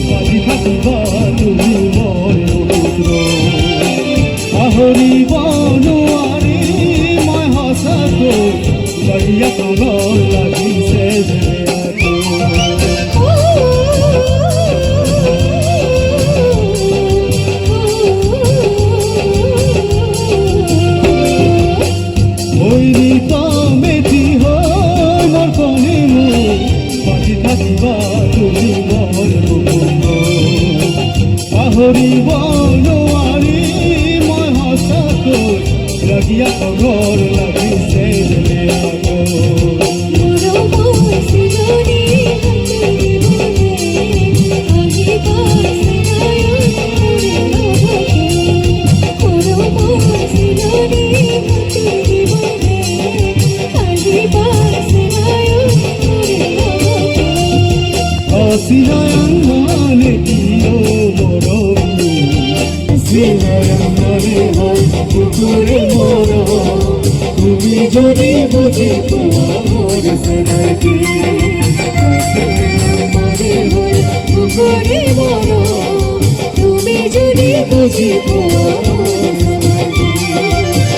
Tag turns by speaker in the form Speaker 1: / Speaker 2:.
Speaker 1: বাজি থাকিবা তুমি মোর পুত্র আহরি বনুয়ারি মই হসাতো বলিয়া কলর লাগিছে যে হরি বনুয়ারি মই হসাতো লাগিয়া ঘর লাগিছে যে সিনায়ন মানে কিও মরমি সিনায়ন মানে হয় পুকুরে মর তুমি যদি বুঝি তোমার সেনাকি মানে হয় পুকুরে মর তুমি যদি বুঝি তোমার